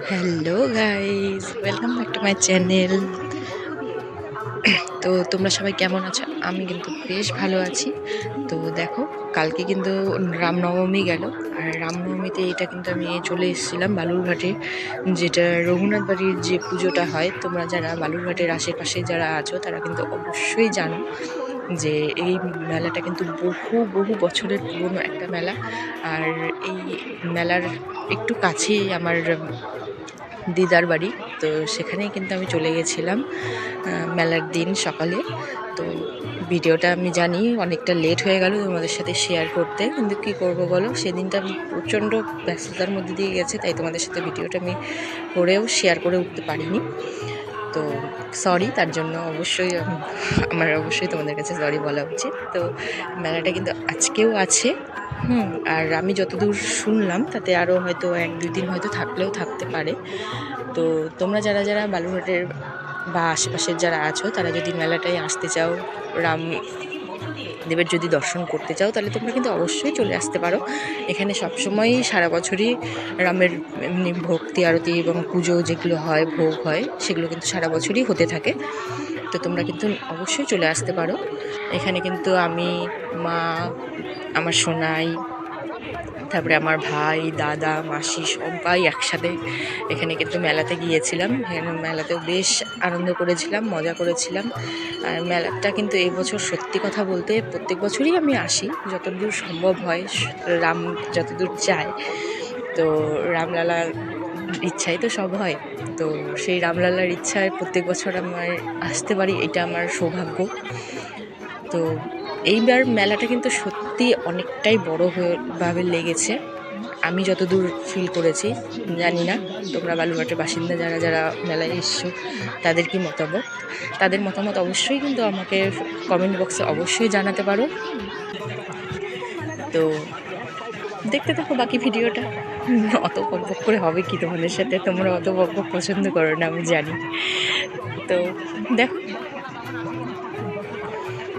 Hello guys, welcome back to my channel. তো তোমরা সবাই কেমন আছো? আমি কিন্তু বেশ ভালো আছি। তো দেখো, কালকে কিন্তু রামনবমী গেল। আর রামনবমীতে এটা কিন্তু আমি চলে এসেছিলাম বালুরঘাটে, যেটা রঘুনাথ বাড়ির যে পুজোটা হয়। তোমরা যারা বালুরঘাটের আশেপাশে যারা আছো তারা কিন্তু অবশ্যই জানো যে এই মেলাটা কিন্তু বহু বহু বছরের পুরনো একটা মেলা। আর এই মেলার একটু কাছেই আমার দিদার বাড়ি। তো সেখানেই কিন্তু আমি চলে গেছিলাম মেলার দিন সকালে। তো ভিডিওটা আমি জানি অনেকটা লেট হয়ে গেল তোমাদের সাথে শেয়ার করতে, কিন্তু কী করবো বলো, সেদিনটা আমি প্রচণ্ড ব্যস্ততার মধ্যে দিয়ে গেছে, তাই তোমাদের সাথে ভিডিওটা আমি করেও শেয়ার করে উঠতে পারিনি। তো সরি তার জন্য, আমার অবশ্যই তোমাদের কাছে সরি বলা উচিত। তো মেলাটা কিন্তু আজকেও আছে। আর আমি যতদূর শুনলাম তাতে আরও হয়তো 1-2 দিন হয়তো থাকলেও থাকতে পারে। তো তোমরা যারা যারা বালুরঘাটের বা আশেপাশের যারা আছো তারা যদি মেলাটায় আসতে চাও, রাম দেবের যদি দর্শন করতে চাও, তাহলে তোমরা কিন্তু অবশ্যই চলে আসতে পারো। এখানে সবসময়ই সারা বছরই রামের এমনি ভক্তি আরতি এবং পুজো যেগুলো হয়, ভোগ হয়, সেগুলো কিন্তু সারা বছরই হতে থাকে। তো তোমরা কিন্তু অবশ্যই চলে আসতে পারো। এখানে কিন্তু আমি, মা, আমার সোনাই, তারপরে আমার ভাই, দাদা, মাসি সবাই একসাথে এখানে কিন্তু মেলাতে গিয়েছিলাম। এখানে মেলাতেও বেশ আনন্দ করেছিলাম, মজা করেছিলাম। আর মেলাটা কিন্তু এবছর সত্যি কথা বলতে প্রত্যেক বছরই আমি আসি, যতদূর সম্ভব হয়, রাম যতদূর চায়। তো রামলালার ইচ্ছাই তো সব হয়। তো সেই রামলালার ইচ্ছায় প্রত্যেক বছর আমার আসতে পারি, এটা আমার সৌভাগ্য। তো এইবার মেলাটা কিন্তু সত্যি অনেকটাই বড় ভাবে লেগেছে, আমি যতদূর ফিল করেছি। জানি না তোমরা বালুরঘাটের বাসিন্দা যারা যারা মেলায় এসছো তাদের কি মতামত, তাদের মতামত অবশ্যই কিন্তু আমাকে কমেন্ট বক্সে অবশ্যই জানাতে পারো। তো দেখতে থাকো বাকি ভিডিওটা। অত বকবক করে হবে কি তোমাদের সাথে, তোমরা অত বকবক পছন্দ করো না আমি জানি। তো দেখো,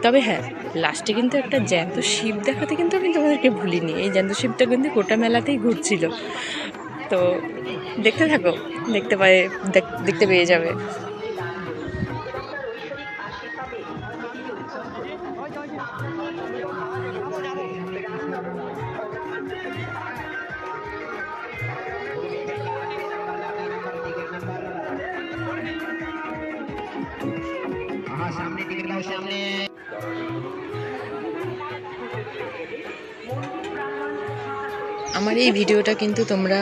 তবে হ্যাঁ, লাস্টে কিন্তু একটা জ্যান্ত শিব দেখাতে কিন্তু আমি তোমাদেরকে ভুলিনি। এই জ্যান্ত শিবটা কিন্তু গোটা মেলাতেই ঘুরছিল। তো দেখতে থাকো, দেখতে পেয়ে যাবে। আমার এই ভিডিওটা কিন্তু তোমরা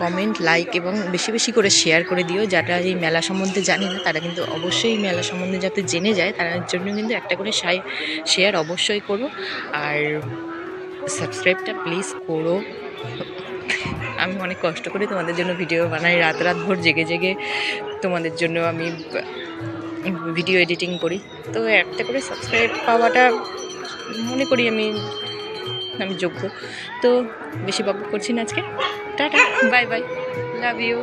কমেন্ট, লাইক এবং বেশি বেশি করে শেয়ার করে দিও। যারা এই মেলা সম্বন্ধে জানে না তারা কিন্তু অবশ্যই মেলা সম্বন্ধে যাতে জেনে যায়, তার জন্য কিন্তু একটা করে শেয়ার অবশ্যই করো। আর সাবস্ক্রাইবটা প্লিজ করো। আমি অনেক কষ্ট করে তোমাদের জন্য ভিডিও বানাই, রাত ভর জেগে জেগে তোমাদের জন্য আমি ভিডিও এডিটিং করি। তো একটা করে সাবস্ক্রাইব পাওয়াটা মনে করি আমি যোগ্য। তো বেশি বকবক করছি না আজকে। Ta-ta, bye bye, love you.